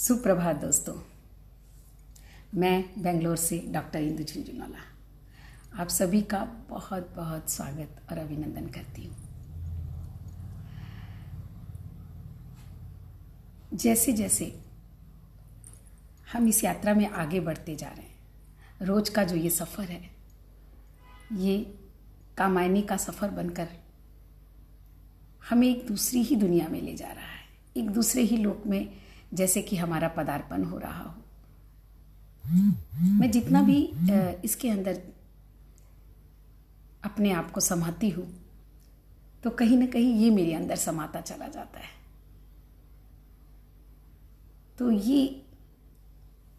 सुप्रभात दोस्तों। मैं बेंगलोर से डॉक्टर इंदु झुंझुनवाला आप सभी का बहुत बहुत स्वागत और अभिनंदन करती हूँ। जैसे जैसे हम इस यात्रा में आगे बढ़ते जा रहे हैं, रोज का जो ये सफ़र है, ये कामायनी का सफ़र बनकर हमें एक दूसरी ही दुनिया में ले जा रहा है, एक दूसरे ही लोक में, जैसे कि हमारा पदार्पण हो रहा हो। मैं जितना भी इसके अंदर अपने आप को समाती हूँ, तो कहीं ना कहीं ये मेरे अंदर समाता चला जाता है। तो ये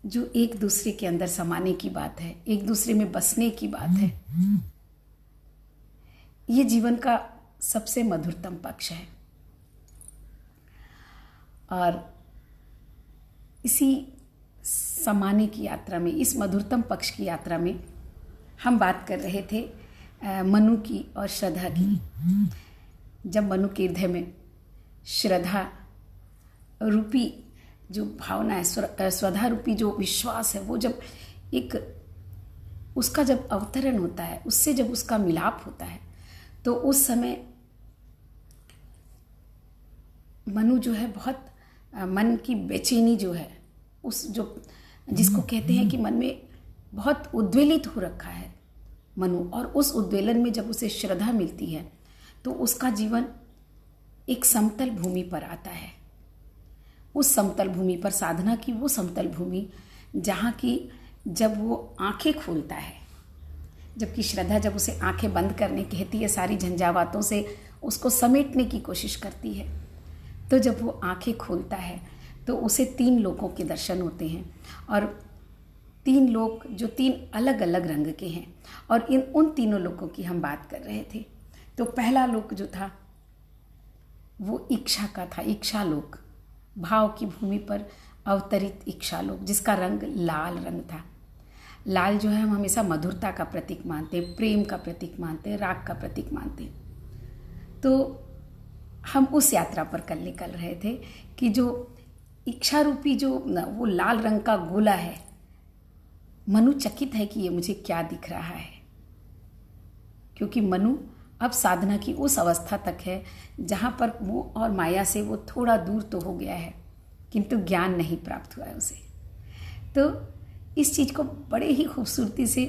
जो एक दूसरे के अंदर समाने की बात है, एक दूसरे में बसने की बात है, ये जीवन का सबसे मधुरतम पक्ष है। और इसी समाने की यात्रा में, इस मधुरतम पक्ष की यात्रा में हम बात कर रहे थे मनु की और श्रद्धा की। जब मनु के हृदय में श्रद्धा रूपी जो भावना है, श्रद्धा रूपी जो विश्वास है, वो जब एक उसका जब अवतरण होता है, उससे जब उसका मिलाप होता है, तो उस समय मनु जो है बहुत मन की बेचैनी जो है, उस जो जिसको कहते हैं कि मन में बहुत उद्वेलित हो रखा है मनु, और उस उद्वेलन में जब उसे श्रद्धा मिलती है तो उसका जीवन एक समतल भूमि पर आता है। उस समतल भूमि पर, साधना की वो समतल भूमि जहाँ की जब वो आंखें खोलता है, जबकि श्रद्धा जब उसे आंखें बंद करने कहती है, सारी झंझावातों से उसको समेटने की कोशिश करती है, तो जब वो आंखें खोलता है तो उसे 3 लोकों के दर्शन होते हैं। और 3 लोक जो 3 अलग अलग रंग के हैं, और उन तीनों लोकों की हम बात कर रहे थे। तो पहला लोक जो था वो इच्छा का था, इच्छा लोक, भाव की भूमि पर अवतरित इच्छा लोक, जिसका रंग लाल रंग था। लाल जो है हम हमेशा मधुरता का प्रतीक मानते हैं, प्रेम का प्रतीक मानते हैं, राग का प्रतीक मानते हैं। तो हम उस यात्रा पर कल निकल रहे थे कि जो इच्छा रूपी जो वो लाल रंग का गोला है, मनु चकित है कि ये मुझे क्या दिख रहा है, क्योंकि मनु अब साधना की उस अवस्था तक है जहाँ पर मोह और माया से वो थोड़ा दूर तो हो गया है, किंतु ज्ञान नहीं प्राप्त हुआ है उसे। तो इस चीज़ को बड़े ही खूबसूरती से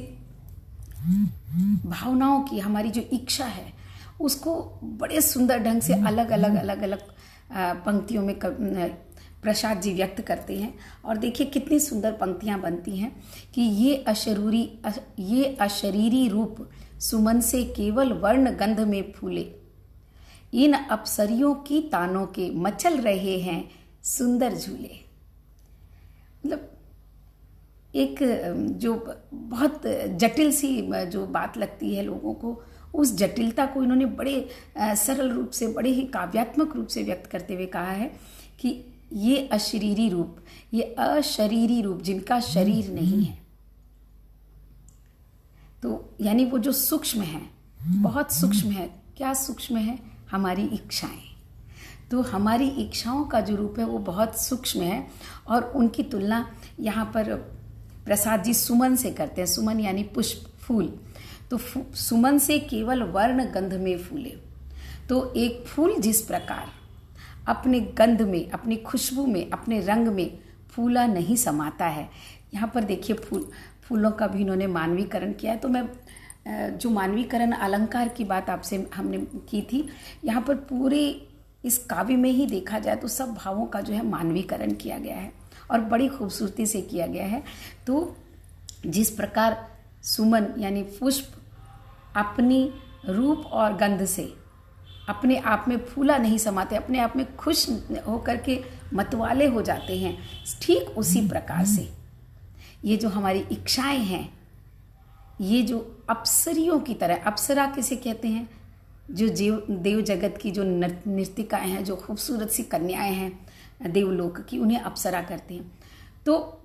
भावनाओं की, हमारी जो इच्छा है, उसको बड़े सुंदर ढंग से अलग अलग पंक्तियों में प्रसाद जी व्यक्त करते हैं। और देखिए कितनी सुंदर पंक्तियां बनती हैं कि ये अशरीरी रूप सुमन से केवल वर्ण गंध में फूले, इन अप्सरियों की तानों के मचल रहे हैं सुंदर झूले। मतलब एक जो बहुत जटिल सी जो बात लगती है लोगों को, उस जटिलता को इन्होंने बड़े सरल रूप से, बड़े ही काव्यात्मक रूप से व्यक्त करते हुए कहा है कि ये अशरीरी रूप, ये अशरीरी रूप जिनका शरीर नहीं है। तो यानी वो जो सूक्ष्म है, बहुत सूक्ष्म है। क्या सूक्ष्म है? हमारी इच्छाएं। तो हमारी इच्छाओं का जो रूप है वो बहुत सूक्ष्म है, और उनकी तुलना यहाँ पर प्रसाद जी सुमन से करते हैं। सुमन यानी पुष्प, फूल। तो सुमन से केवल वर्ण गंध में फूले। तो एक फूल जिस प्रकार अपने गंध में, अपनी खुशबू में, अपने रंग में फूला नहीं समाता है, यहाँ पर देखिए फूलों का भी इन्होंने मानवीकरण किया है। तो मैं जो मानवीकरण अलंकार की बात आपसे हमने की थी, यहाँ पर पूरे इस काव्य में ही देखा जाए तो सब भावों का जो है मानवीकरण किया गया है, और बड़ी खूबसूरती से किया गया है। तो जिस प्रकार सुमन यानी पुष्प अपनी रूप और गंध से अपने आप में फूला नहीं समाते, अपने आप में खुश होकर के मतवाले हो जाते हैं, ठीक उसी प्रकार से ये जो हमारी इच्छाएं हैं, ये जो अप्सरियों की तरह, अप्सरा किसे कहते हैं? जो देव जगत की जो नर्तिकाएं हैं, जो खूबसूरत सी कन्याएं हैं देवलोक की, उन्हें अप्सरा करते हैं। तो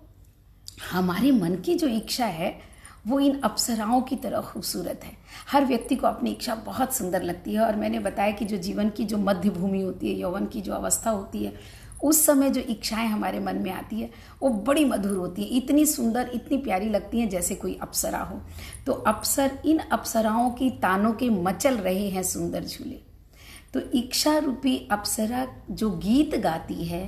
हमारे मन की जो इच्छा है वो इन अप्सराओं की तरह खूबसूरत है। हर व्यक्ति को अपनी इच्छा बहुत सुंदर लगती है। और मैंने बताया कि जो जीवन की जो मध्य भूमि होती है, यौवन की जो अवस्था होती है, उस समय जो इच्छाएं हमारे मन में आती है वो बड़ी मधुर होती है, इतनी सुंदर, इतनी प्यारी लगती हैं जैसे कोई अप्सरा हो। तो इन अप्सराओं की तानों के मचल रहे हैं सुंदर झूले। तो इच्छा रूपी अप्सरा जो गीत गाती है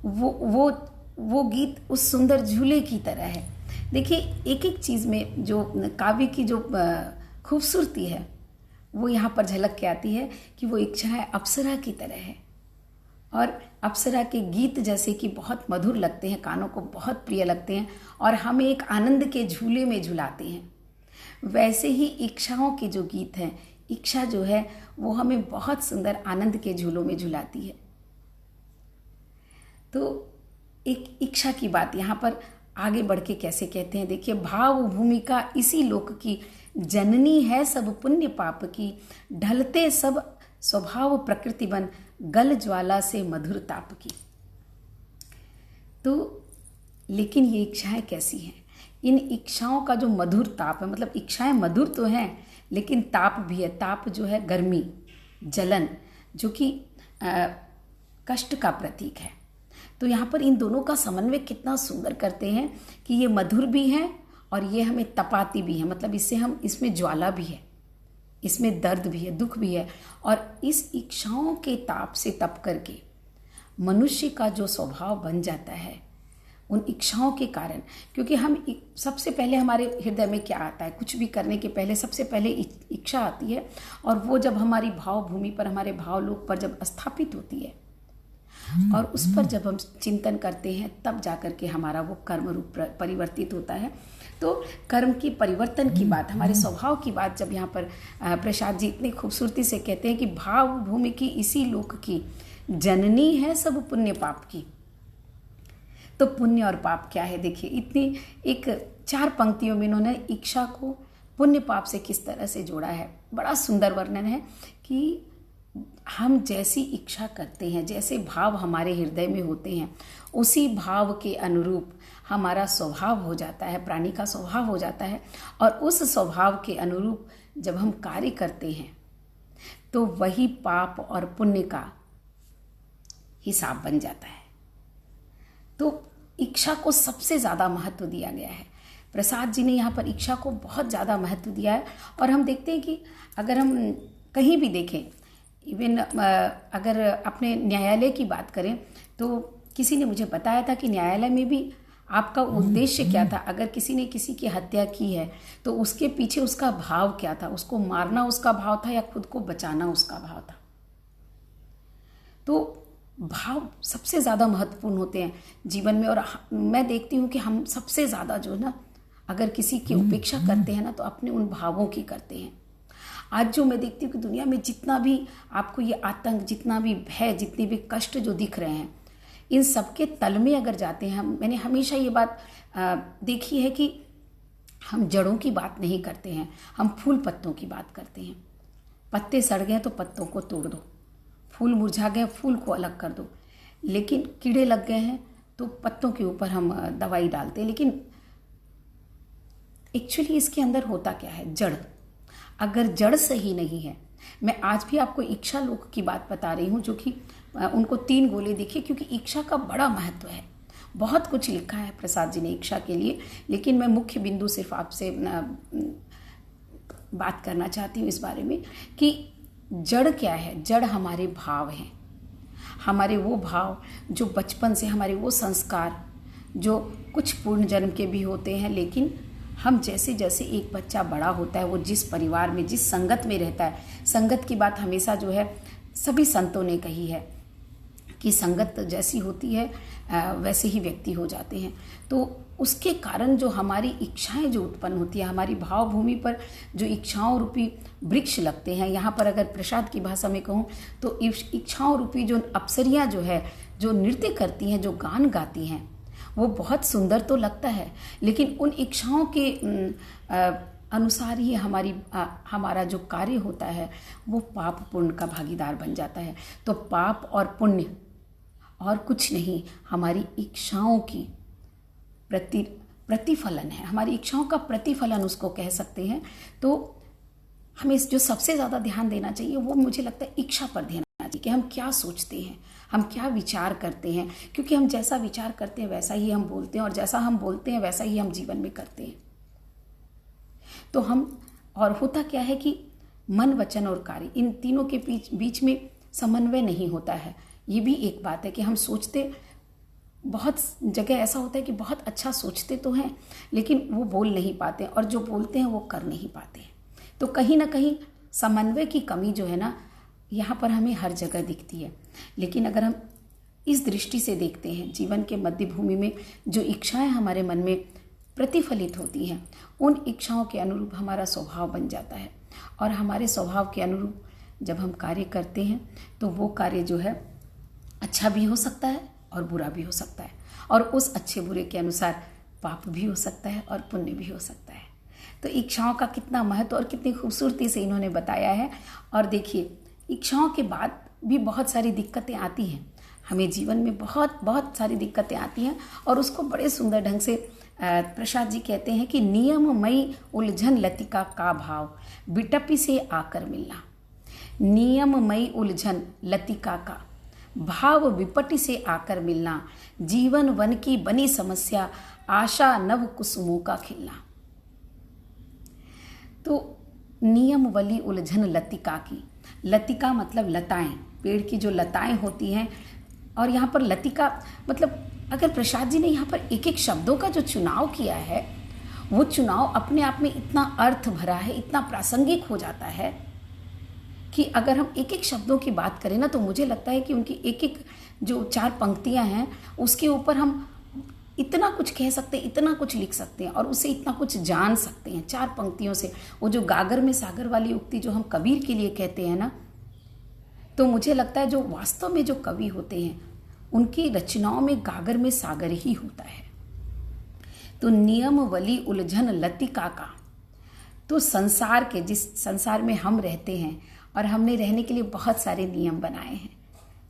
वो गीत उस सुंदर झूले की तरह है। देखिए, एक एक चीज़ में जो काव्य की जो खूबसूरती है वो यहाँ पर झलक के आती है कि वो इच्छाएं अप्सरा की तरह है, और अप्सरा के गीत जैसे कि बहुत मधुर लगते हैं, कानों को बहुत प्रिय लगते हैं और हमें एक आनंद के झूले में झुलाते हैं। वैसे ही इच्छाओं के जो गीत हैं, इच्छा जो है वो हमें बहुत सुंदर आनंद के झूलों में झुलाती है। तो एक इच्छा की बात यहाँ पर आगे बढ़ के कैसे कहते हैं, देखिए, भाव भूमिका इसी लोक की, जननी है सब पुण्य पाप की, ढलते सब स्वभाव प्रकृति बन, गल ज्वाला से मधुर ताप की। तो लेकिन ये इच्छाएं कैसी हैं? इन इच्छाओं का जो मधुर ताप है, मतलब इच्छाएं मधुर तो हैं लेकिन ताप भी है। ताप जो है गर्मी, जलन, जो कि कष्ट का प्रतीक है। तो यहाँ पर इन दोनों का समन्वय कितना सुंदर करते हैं कि ये मधुर भी हैं और ये हमें तपाती भी है, मतलब इसमें ज्वाला भी है, इसमें दर्द भी है, दुख भी है। और इस इच्छाओं के ताप से तप करके मनुष्य का जो स्वभाव बन जाता है उन इच्छाओं के कारण, क्योंकि हम सबसे पहले हमारे हृदय में क्या आता है, कुछ भी करने के पहले सबसे पहले इच्छा आती है, और वो जब हमारी भाव भूमि पर, हमारे भावलोक पर जब स्थापित होती है और उस पर जब हम चिंतन करते हैं, तब जाकर के हमारा वो कर्म रूप परिवर्तित होता है। तो कर्म की परिवर्तन की बात, हमारे स्वभाव की बात जब यहाँ पर प्रसाद जी इतनी खूबसूरती से कहते हैं कि भाव भूमि की इसी लोक की, जननी है सब पुण्य पाप की। तो पुण्य और पाप क्या है? देखिए, इतनी एक 4 पंक्तियों में इन्होंने इच्छा को पुण्य पाप से किस तरह से जोड़ा है। बड़ा सुंदर वर्णन है कि हम जैसी इच्छा करते हैं, जैसे भाव हमारे हृदय में होते हैं, उसी भाव के अनुरूप हमारा स्वभाव हो जाता है, प्राणी का स्वभाव हो जाता है। और उस स्वभाव के अनुरूप जब हम कार्य करते हैं तो वही पाप और पुण्य का हिसाब बन जाता है। तो इच्छा को सबसे ज़्यादा महत्व दिया गया है। प्रसाद जी ने यहाँ पर इच्छा को बहुत ज़्यादा महत्व दिया है। और हम देखते हैं कि अगर हम कहीं भी देखें, इवन अगर अपने न्यायालय की बात करें, तो किसी ने मुझे बताया था कि न्यायालय में भी आपका उद्देश्य क्या था। अगर किसी ने किसी की हत्या की है तो उसके पीछे उसका भाव क्या था, उसको मारना उसका भाव था या खुद को बचाना उसका भाव था। तो भाव सबसे ज़्यादा महत्वपूर्ण होते हैं जीवन में। और मैं देखती हूँ कि हम सबसे ज़्यादा जो ना, अगर किसी की उपेक्षा करते हैं ना, तो अपने उन भावों की करते हैं। आज जो मैं देखती हूँ कि दुनिया में जितना भी आपको ये आतंक, जितना भी भय, जितने भी कष्ट जो दिख रहे हैं, इन सब के तल में अगर जाते हैं, मैंने हमेशा ये बात देखी है कि हम जड़ों की बात नहीं करते हैं, हम फूल पत्तों की बात करते हैं। पत्ते सड़ गए तो पत्तों को तोड़ दो, फूल मुरझा गए फूल को अलग कर दो, लेकिन कीड़े लग गए हैं तो पत्तों के ऊपर हम दवाई डालते हैं। लेकिन एक्चुअली इसके अंदर होता क्या है? जड़। अगर जड़ सही नहीं है, मैं आज भी आपको इच्छा लोक की बात बता रही हूँ, जो कि उनको 3 गोले दिखे, क्योंकि इच्छा का बड़ा महत्व है। बहुत कुछ लिखा है प्रसाद जी ने इच्छा के लिए, लेकिन मैं मुख्य बिंदु सिर्फ आपसे बात करना चाहती हूँ इस बारे में कि जड़ क्या है। जड़ हमारे भाव हैं, हमारे वो भाव जो बचपन से, हमारे वो संस्कार जो कुछ पूर्ण जन्म के भी होते हैं, लेकिन हम जैसे जैसे एक बच्चा बड़ा होता है, वो जिस परिवार में, जिस संगत में रहता है, संगत की बात हमेशा जो है सभी संतों ने कही है कि संगत जैसी होती है वैसे ही व्यक्ति हो जाते हैं। तो उसके कारण जो हमारी इच्छाएं जो उत्पन्न होती है, हमारी भाव भूमि पर जो इच्छाओं रूपी वृक्ष लगते हैं, यहाँ पर अगर प्रसाद की भाषा में कहूँ तो इच्छाओं रूपी जो अप्सरियाँ जो है, जो नृत्य करती हैं, जो गान गाती हैं, वो बहुत सुंदर तो लगता है, लेकिन उन इच्छाओं के अनुसार ही हमारा जो कार्य होता है वो पाप पुण्य का भागीदार बन जाता है। तो पाप और पुण्य और कुछ नहीं, हमारी इच्छाओं की प्रतिफलन है, हमारी इच्छाओं का प्रतिफलन उसको कह सकते हैं। तो हमें जो सबसे ज़्यादा ध्यान देना चाहिए वो मुझे लगता है इच्छा पर देना रखना चाहिए कि हम क्या सोचते हैं, हम क्या विचार करते हैं, क्योंकि हम जैसा विचार करते हैं वैसा ही हम बोलते हैं, और जैसा हम बोलते हैं वैसा ही हम जीवन में करते हैं। तो हम, और होता क्या है कि मन, वचन और कार्य, इन तीनों के बीच में समन्वय नहीं होता है। ये भी एक बात है कि हम सोचते, बहुत जगह ऐसा होता है कि बहुत अच्छा सोचते तो हैं लेकिन वो बोल नहीं पाते, और जो बोलते हैं वो कर नहीं पाते। तो कहीं ना कहीं समन्वय की कमी जो है ना, यहाँ पर हमें हर जगह दिखती है। लेकिन अगर हम इस दृष्टि से देखते हैं, जीवन के मध्य भूमि में जो इच्छाएं हमारे मन में प्रतिफलित होती हैं, उन इच्छाओं के अनुरूप हमारा स्वभाव बन जाता है, और हमारे स्वभाव के अनुरूप जब हम कार्य करते हैं तो वो कार्य जो है अच्छा भी हो सकता है और बुरा भी हो सकता है, और उस अच्छे बुरे के अनुसार पाप भी हो सकता है और पुण्य भी हो सकता है। तो इच्छाओं का कितना महत्व और कितनी खूबसूरती से इन्होंने बताया है। और देखिए, इच्छाओं के बाद भी बहुत सारी दिक्कतें आती हैं हमें जीवन में, बहुत बहुत सारी दिक्कतें आती हैं, और उसको बड़े सुंदर ढंग से प्रसाद जी कहते हैं कि नियममयी उलझन लतिका का भाव बिटपी से आकर मिलना। नियममयी उलझन लतिका का भाव विपटी से आकर मिलना, जीवन वन की बनी समस्या आशा नव कुसुमों का खिलना। तो नियम वाली उलझन लतिका की, लतिका मतलब लताएं, पेड़ की जो लताएं होती हैं, और यहाँ पर लतिका मतलब अगर प्रसाद जी ने यहाँ पर एक एक शब्दों का जो चुनाव किया है, वो चुनाव अपने आप में इतना अर्थ भरा है, इतना प्रासंगिक हो जाता है कि अगर हम एक एक शब्दों की बात करें ना, तो मुझे लगता है कि उनकी एक एक जो 4 पंक्तियां हैं उसके ऊपर हम इतना कुछ कह सकते हैं, इतना कुछ लिख सकते हैं, और उससे इतना कुछ जान सकते हैं 4 पंक्तियों से। वो जो गागर में सागर वाली उक्ति जो हम कबीर के लिए कहते हैं ना, तो मुझे लगता है जो वास्तव में जो कवि होते हैं उनकी रचनाओं में गागर में सागर ही होता है। तो नियम वली उलझन लतिका का, तो संसार के, जिस संसार में हम रहते हैं, और हमने रहने के लिए बहुत सारे नियम बनाए हैं,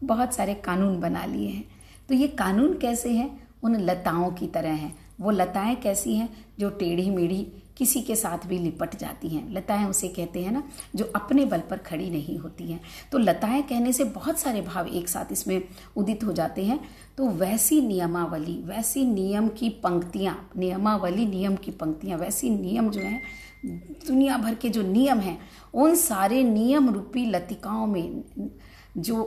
बहुत सारे कानून बना लिए हैं। तो ये कानून कैसे हैं? उन लताओं की तरह हैं। वो लताएं कैसी हैं? जो टेढ़ी मेढ़ी किसी के साथ भी लिपट जाती हैं। लताएं उसे कहते हैं ना जो अपने बल पर खड़ी नहीं होती हैं। तो लताएं कहने से बहुत सारे भाव एक साथ इसमें उदित हो जाते हैं। तो वैसी नियमावली, वैसी नियम की पंक्तियाँ, नियमावली नियम की पंक्तियाँ, वैसी नियम जो हैं, दुनिया भर के जो नियम हैं, उन सारे नियम रूपी लतिकाओं में जो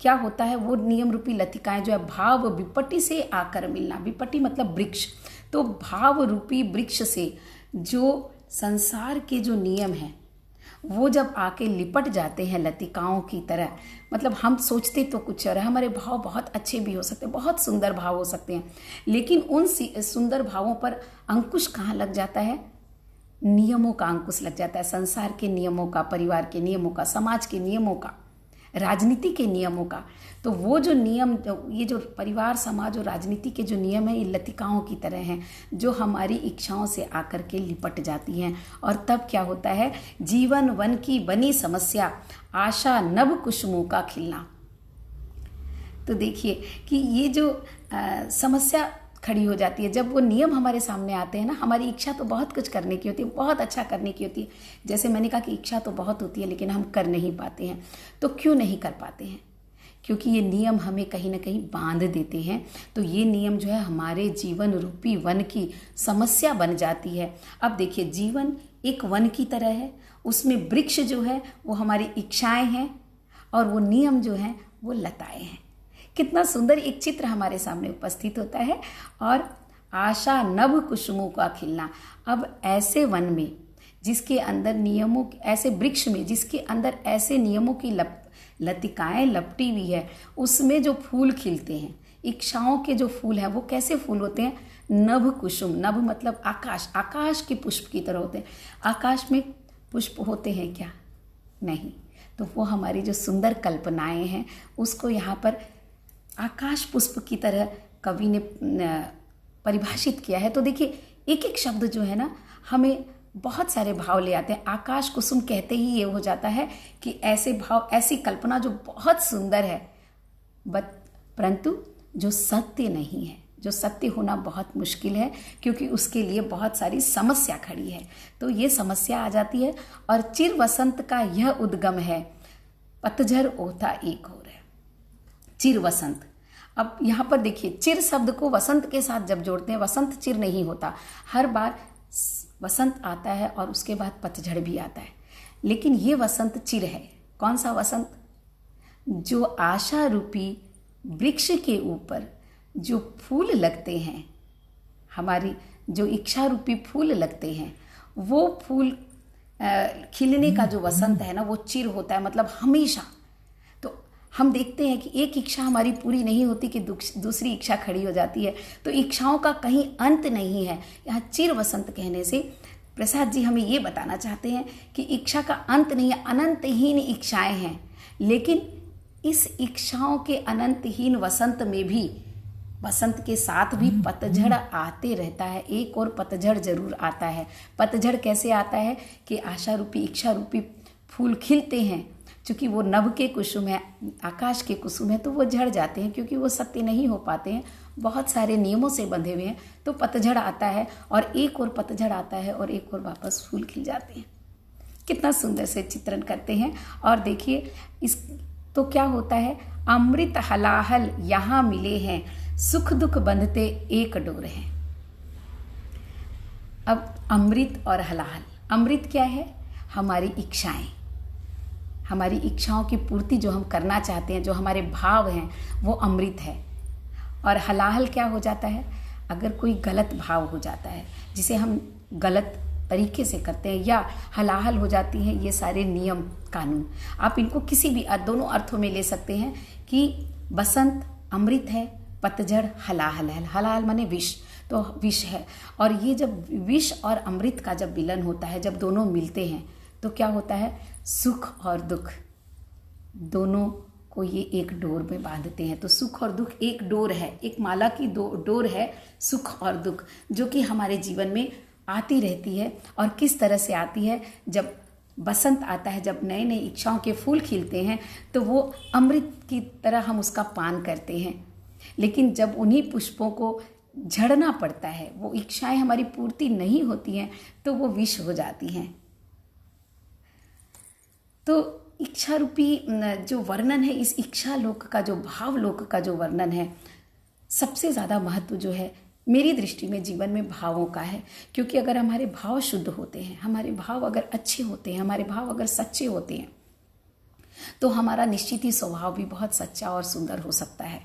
क्या होता है, वो नियम रूपी लतिकाएं जो है भाव विपटी से आकर मिलना। विपटी मतलब वृक्ष। तो भाव रूपी वृक्ष से जो संसार के जो नियम हैं वो जब आके लिपट जाते हैं लतिकाओं की तरह, मतलब हम सोचते तो कुछ और हमारे भाव बहुत अच्छे भी हो सकते हैं, बहुत सुंदर भाव हो सकते हैं, लेकिन उन सुंदर भावों पर अंकुश कहाँ लग जाता है? नियमों का अंकुश लग जाता है। संसार के नियमों का, परिवार के नियमों का, समाज के नियमों का, राजनीति के नियमों का। तो वो जो नियम, ये जो परिवार, समाज और राजनीति के जो नियम है, ये लतिकाओं की तरह हैं जो हमारी इच्छाओं से आकर के लिपट जाती हैं। और तब क्या होता है? जीवन वन की बनी समस्या आशा नव कुसुमों का खिलना। तो देखिए कि ये जो समस्या खड़ी हो जाती है जब वो नियम हमारे सामने आते हैं ना। हमारी इच्छा तो बहुत कुछ करने की होती है, बहुत अच्छा करने की होती है। जैसे मैंने कहा कि इच्छा तो बहुत होती है लेकिन हम कर नहीं पाते हैं। तो क्यों नहीं कर पाते हैं? क्योंकि ये नियम हमें कहीं ना कहीं बांध देते हैं। तो ये नियम जो है हमारे जीवन रूपी वन की समस्या बन जाती है। अब देखिए, जीवन एक वन की तरह है, उसमें वृक्ष जो है वो हमारी इच्छाएं हैं, और वो नियम जो हैं वो लताएं हैं। कितना सुंदर एक चित्र हमारे सामने उपस्थित होता है। और आशा नभ कुसुमों का खिलना। अब ऐसे वन में जिसके अंदर नियमों, ऐसे वृक्ष में जिसके अंदर ऐसे नियमों की लतिकाएं लपटी हुई है, उसमें जो फूल खिलते हैं, इच्छाओं के जो फूल हैं, वो कैसे फूल होते हैं? नभ कुसुम। नभ मतलब आकाश, आकाश के पुष्प की तरह होते हैं। आकाश में पुष्प होते हैं क्या? नहीं। तो वो हमारी जो सुंदर कल्पनाएं हैं उसको यहाँ पर आकाश पुष्प की तरह कवि ने परिभाषित किया है। तो देखिए, एक एक शब्द जो है ना हमें बहुत सारे भाव ले आते हैं। आकाश कुसुम कहते ही ये हो जाता है कि ऐसे भाव, ऐसी कल्पना जो बहुत सुंदर है, परंतु जो सत्य नहीं है, जो सत्य होना बहुत मुश्किल है, क्योंकि उसके लिए बहुत सारी समस्या खड़ी है। तो ये समस्या आ जाती है। और चिर वसंत का यह उद्गम है, पतझड़ होता एक और है, चिर वसंत। अब यहाँ पर देखिए, चिर शब्द को वसंत के साथ जब जोड़ते हैं, वसंत चिर नहीं होता, हर बार वसंत आता है और उसके बाद पतझड़ भी आता है, लेकिन ये वसंत चिर है। कौन सा वसंत? जो आशा रूपी वृक्ष के ऊपर जो फूल लगते हैं, हमारी जो इच्छा रूपी फूल लगते हैं, वो फूल खिलने का जो वसंत है ना, वो चिर होता है, मतलब हमेशा। तो हम देखते हैं कि एक इच्छा हमारी पूरी नहीं होती कि दूसरी इच्छा खड़ी हो जाती है, तो इच्छाओं का कहीं अंत नहीं है। यहाँ चिर वसंत कहने से प्रसाद जी हमें ये बताना चाहते हैं कि इच्छा का अंत नहीं है, अनंतहीन इच्छाएं हैं, लेकिन इस इच्छाओं के अनंतहीन वसंत में भी, वसंत के साथ भी पतझड़ आते रहता है। एक और पतझड़ जरूर आता है। पतझड़ कैसे आता है कि आशा रूपी, इच्छा रूपी फूल खिलते हैं, क्योंकि वो नभ के कुसुम है, आकाश के कुसुम है, तो वो झड़ जाते हैं क्योंकि वो सत्य नहीं हो पाते हैं, बहुत सारे नियमों से बंधे हुए हैं। तो पतझड़ आता है और एक और पतझड़ आता है और एक और वापस फूल खिल जाते हैं। कितना सुंदर से चित्रण करते हैं। और देखिए इस तो क्या होता है, अमृत हलाहल यहाँ मिले हैं, सुख दुख बंधते एक डोर हैं। अब अमृत और हलाहल, अमृत क्या है? हमारी इच्छाएं, हमारी इच्छाओं की पूर्ति जो हम करना चाहते हैं, जो हमारे भाव हैं, वो अमृत है। और हलाहल क्या हो जाता है? अगर कोई गलत भाव हो जाता है, जिसे हम गलत तरीके से करते हैं, या हलाहल हो जाती हैं ये सारे नियम कानून। आप इनको किसी भी दोनों अर्थों में ले सकते हैं कि बसंत अमृत है, पतझड़ हलाहल है। हलाहल माने विष, तो विष है। और ये जब विष और अमृत का जब मिलन होता है, जब दोनों मिलते हैं, तो क्या होता है? सुख और दुख दोनों को ये एक डोर में बांधते हैं। तो सुख और दुख एक डोर है, एक माला की डोर है, सुख और दुख, जो कि हमारे जीवन में आती रहती है। और किस तरह से आती है? जब बसंत आता है, जब नए नए इच्छाओं के फूल खिलते हैं, तो वो अमृत की तरह हम उसका पान करते हैं। लेकिन जब उन्हीं पुष्पों को झड़ना पड़ता है, वो इच्छाएं हमारी पूर्ति नहीं होती हैं, तो वो विष हो जाती हैं। तो इच्छा रूपी जो वर्णन है, इस इच्छा लोक का, जो भाव लोक का जो वर्णन है, सबसे ज़्यादा महत्व जो है मेरी दृष्टि में जीवन में भावों का है। क्योंकि अगर हमारे भाव शुद्ध होते हैं, हमारे भाव अगर अच्छे होते हैं, हमारे भाव अगर सच्चे होते हैं, तो हमारा निश्चित ही स्वभाव भी बहुत सच्चा और सुंदर हो सकता है।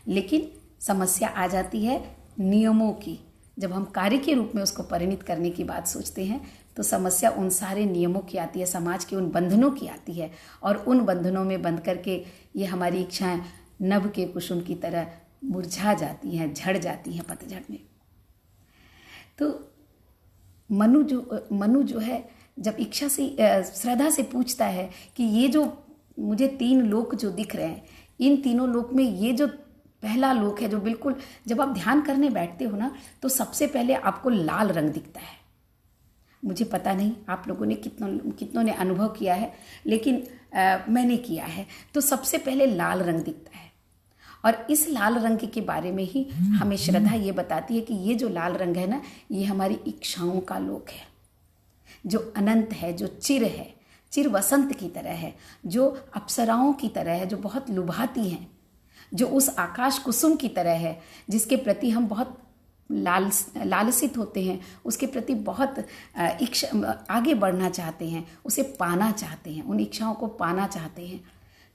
लेकिन समस्या आ जाती है नियमों की। जब हम कार्य के रूप में उसको परिणित करने की बात सोचते हैं, तो समस्या उन सारे नियमों की आती है, समाज के उन बंधनों की आती है। और उन बंधनों में बंध करके ये हमारी इच्छाएं नभ के कुसुम की तरह मुरझा जाती हैं, झड़ जाती हैं पतझड़ में। तो मनु जो है, जब इच्छा से, श्रद्धा से पूछता है कि ये जो मुझे 3 लोक जो दिख रहे हैं, इन तीनों लोक में ये जो पहला लोक है, जो बिल्कुल जब आप ध्यान करने बैठते हो ना, तो सबसे पहले आपको लाल रंग दिखता है। मुझे पता नहीं आप लोगों ने कितनों ने अनुभव किया है, लेकिन मैंने किया है। तो सबसे पहले लाल रंग दिखता है, और इस लाल रंग के बारे में ही हमें श्रद्धा ये बताती है कि ये जो लाल रंग है ना, ये हमारी इच्छाओं का लोक है, जो अनंत है, जो चिर है, चिर वसंत की तरह है, जो अप्सराओं की तरह है, जो बहुत लुभाती हैं, जो उस आकाश कुसुम की तरह है, जिसके प्रति हम बहुत लालसित होते हैं, उसके प्रति बहुत आगे बढ़ना चाहते हैं, उसे पाना चाहते हैं, उन इच्छाओं को पाना चाहते हैं।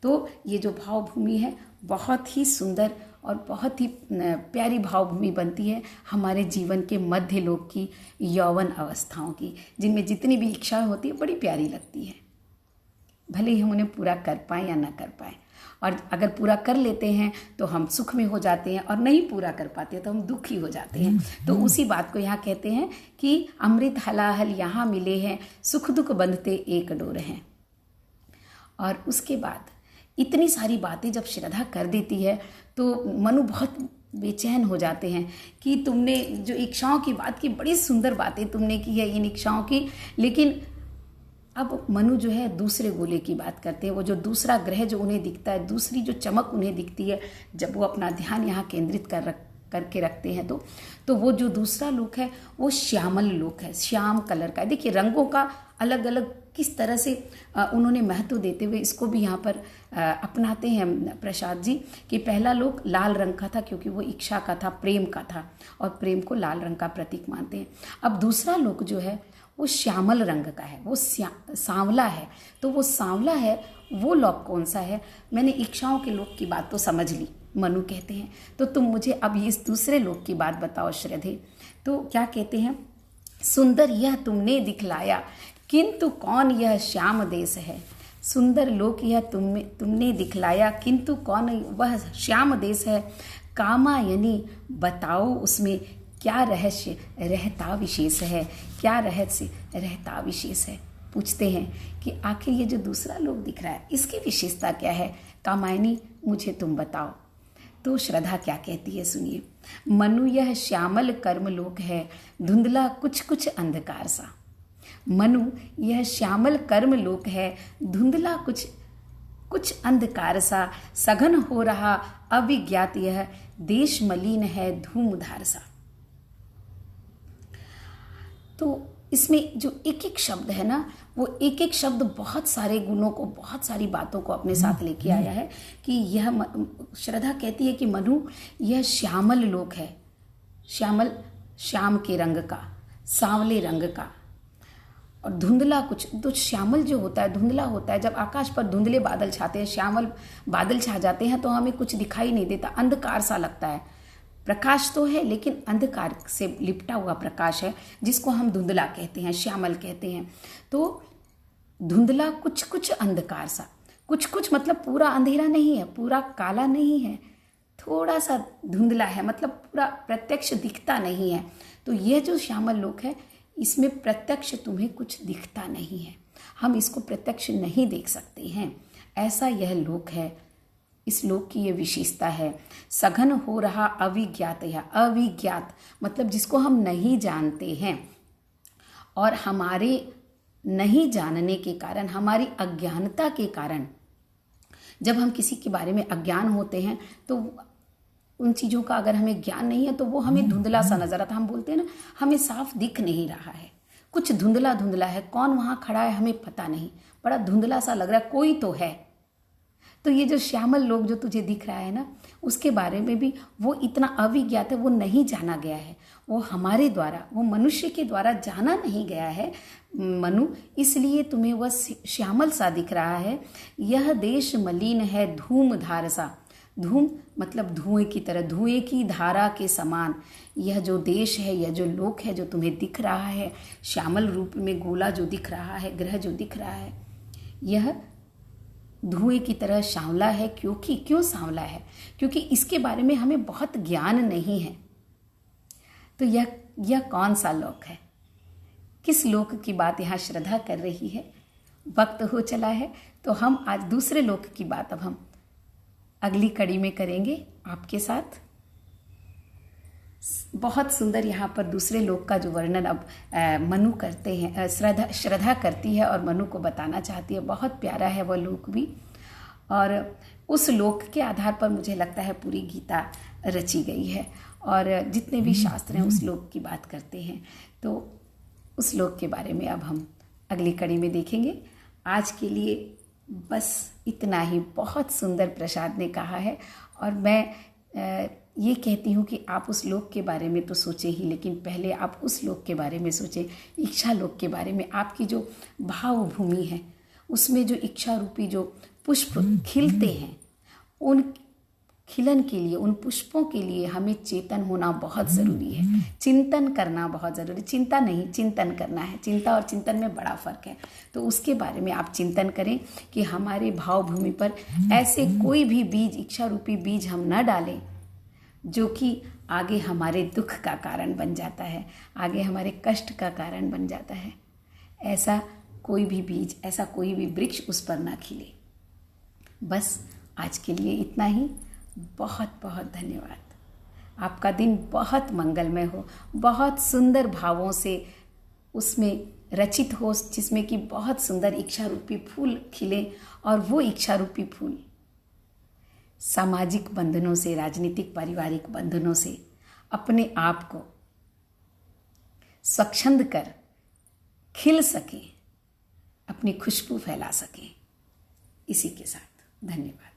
तो ये जो भाव भूमि है, बहुत ही सुंदर और बहुत ही प्यारी भाव भूमि बनती है हमारे जीवन के मध्य लोक की, यौवन अवस्थाओं की, जिनमें जितनी भी इच्छा होती है बड़ी प्यारी लगती है, भले ही हम उन्हें पूरा कर पाएँ या ना कर पाएँ। और अगर पूरा कर लेते हैं तो हम सुख में हो जाते हैं, और नहीं पूरा कर पाते तो हम दुखी हो जाते हैं। तो उसी बात को यहाँ कहते हैं कि अमृत हलाहल यहाँ मिले हैं, सुख दुख बंधते एक डोर हैं। और उसके बाद इतनी सारी बातें जब श्रद्धा कर देती है, तो मनु बहुत बेचैन हो जाते हैं कि तुमने जो इच्छाओं की बात की, बड़ी सुंदर बातें तुमने की है इन इच्छाओं की, लेकिन अब मनु जो है दूसरे गोले की बात करते हैं। वो जो दूसरा ग्रह जो उन्हें दिखता है, दूसरी जो चमक उन्हें दिखती है, जब वो अपना ध्यान यहाँ केंद्रित करके रखते हैं, तो वो जो दूसरा लोक है वो श्यामल लोक है, श्याम कलर का है। देखिए रंगों का अलग अलग किस तरह से उन्होंने महत्व देते हुए इसको भी यहाँ पर अपनाते हैं प्रसाद जी कि पहला लोक लाल रंग का था क्योंकि वो इच्छा का था, प्रेम का था, और प्रेम को लाल रंग का प्रतीक मानते हैं। अब दूसरा लोक जो है वो श्यामल रंग का है, वो सांवला है। तो वो सांवला है वो लोक कौन सा है? मैंने इच्छाओं के लोक की बात तो समझ ली, मनु कहते हैं, तो तुम मुझे अब इस दूसरे लोक की बात बताओ श्रद्धे। तो क्या कहते हैं? सुंदर यह तुमने दिखलाया, किंतु कौन यह श्याम देश है। सुंदर लोक यह तुमने दिखलाया, किंतु कौन वह श्याम देश है। कामायनी बताओ उसमें क्या रहस्य रहता विशेष है, क्या रहस्य रहता विशेष है। पूछते हैं कि आखिर ये जो दूसरा लोक दिख रहा है इसकी विशेषता क्या है, कामायनी मुझे तुम बताओ। तो श्रद्धा क्या कहती है सुनिए। मनु यह श्यामल कर्म लोक है, धुंधला कुछ कुछ अंधकार सा। मनु यह श्यामल कर्म लोक है, धुंधला कुछ कुछ अंधकार सा। सघन हो रहा अविज्ञात यह देश मलिन है धूमधार सा। तो इसमें जो एक एक शब्द है ना, वो एक एक शब्द बहुत सारे गुणों को, बहुत सारी बातों को अपने साथ लेके आया है कि यह श्रद्धा कहती है कि मनु यह श्यामल लोक है, श्यामल श्याम के रंग का, सांवले रंग का, और धुंधला कुछ। तो श्यामल जो होता है धुंधला होता है। जब आकाश पर धुंधले बादल छाते हैं, श्यामल बादल छा जाते हैं तो हमें कुछ दिखाई नहीं देता, अंधकार सा लगता है। प्रकाश तो है लेकिन अंधकार से लिपटा हुआ प्रकाश है जिसको हम धुंधला कहते हैं, श्यामल कहते हैं। तो धुंधला कुछ कुछ अंधकार सा, कुछ कुछ मतलब पूरा अंधेरा नहीं है, पूरा काला नहीं है, थोड़ा सा धुंधला है, मतलब पूरा प्रत्यक्ष दिखता नहीं है। तो ये जो श्यामल लोक है इसमें प्रत्यक्ष तुम्हें कुछ दिखता नहीं है, हम इसको प्रत्यक्ष नहीं देख सकते हैं, ऐसा यह लोक है। इस लोक की ये विशेषता है। सघन हो रहा अविज्ञात, या अविज्ञात मतलब जिसको हम नहीं जानते हैं, और हमारे नहीं जानने के कारण, हमारी अज्ञानता के कारण, जब हम किसी के बारे में अज्ञान होते हैं तो उन चीज़ों का अगर हमें ज्ञान नहीं है तो वो हमें धुंधला सा नजर आता। हम बोलते हैं ना, हमें साफ दिख नहीं रहा है, कुछ धुंधला धुंधला है, कौन वहाँ खड़ा है हमें पता नहीं, बड़ा धुंधला सा लग रहा है, कोई तो है। तो ये जो श्यामल लोक जो तुझे दिख रहा है ना, उसके बारे में भी वो इतना अविज्ञात है, वो नहीं जाना गया है, वो हमारे द्वारा, वो मनुष्य के द्वारा जाना नहीं गया है मनु, इसलिए तुम्हें वह श्यामल सा दिख रहा है। यह देश मलिन है धूमधार सा। धूम मतलब धुएं की तरह, धुएं की धारा के समान यह जो देश है, यह जो लोक है जो तुम्हें दिख रहा है, श्यामल रूप में गोला जो दिख रहा है, ग्रह जो दिख रहा है, यह धुएं की तरह सांवला है। क्यों सांवला है? क्योंकि इसके बारे में हमें बहुत ज्ञान नहीं है। तो यह कौन सा लोक है, किस लोक की बात यहाँ श्रद्धा कर रही है? वक्त हो चला है, तो हम आज दूसरे लोक की बात अब हम अगली कड़ी में करेंगे आपके साथ। बहुत सुंदर यहाँ पर दूसरे लोक का जो वर्णन अब मनु करते हैं, श्रद्धा करती है और मनु को बताना चाहती है। बहुत प्यारा है वह लोक भी, और उस लोक के आधार पर मुझे लगता है पूरी गीता रची गई है, और जितने भी शास्त्र हैं उस लोक की बात करते हैं। तो उस लोक के बारे में अब हम अगली कड़ी में देखेंगे। आज के लिए बस इतना ही। बहुत सुंदर प्रसाद ने कहा है, और मैं ये कहती हूँ कि आप उस लोक के बारे में तो सोचें ही, लेकिन पहले आप उस लोक के बारे में सोचें, इच्छा लोक के बारे में। आपकी जो भाव भूमि है उसमें जो इच्छा रूपी जो पुष्प खिलते हैं, उन खिलन के लिए, उन पुष्पों के लिए हमें चेतन होना बहुत ज़रूरी है, चिंतन करना बहुत ज़रूरी। चिंता नहीं, चिंतन करना है। चिंता और चिंतन में बड़ा फ़र्क है। तो उसके बारे में आप चिंतन करें कि हमारे भाव भूमि पर ऐसे कोई भी बीज, इच्छा रूपी बीज हम न डालें जो कि आगे हमारे दुख का कारण बन जाता है, आगे हमारे कष्ट का कारण बन जाता है। ऐसा कोई भी बीज, ऐसा कोई भी वृक्ष उस पर ना खिले। बस आज के लिए इतना ही। बहुत बहुत धन्यवाद। आपका दिन बहुत मंगलमय हो, बहुत सुंदर भावों से उसमें रचित हो, जिसमें कि बहुत सुंदर इच्छा रूपी फूल खिले, और वो इच्छा रूपी फूल सामाजिक बंधनों से, राजनीतिक पारिवारिक बंधनों से अपने आप को स्वच्छंद कर खिल सके, अपनी खुशबू फैला सकें। इसी के साथ धन्यवाद।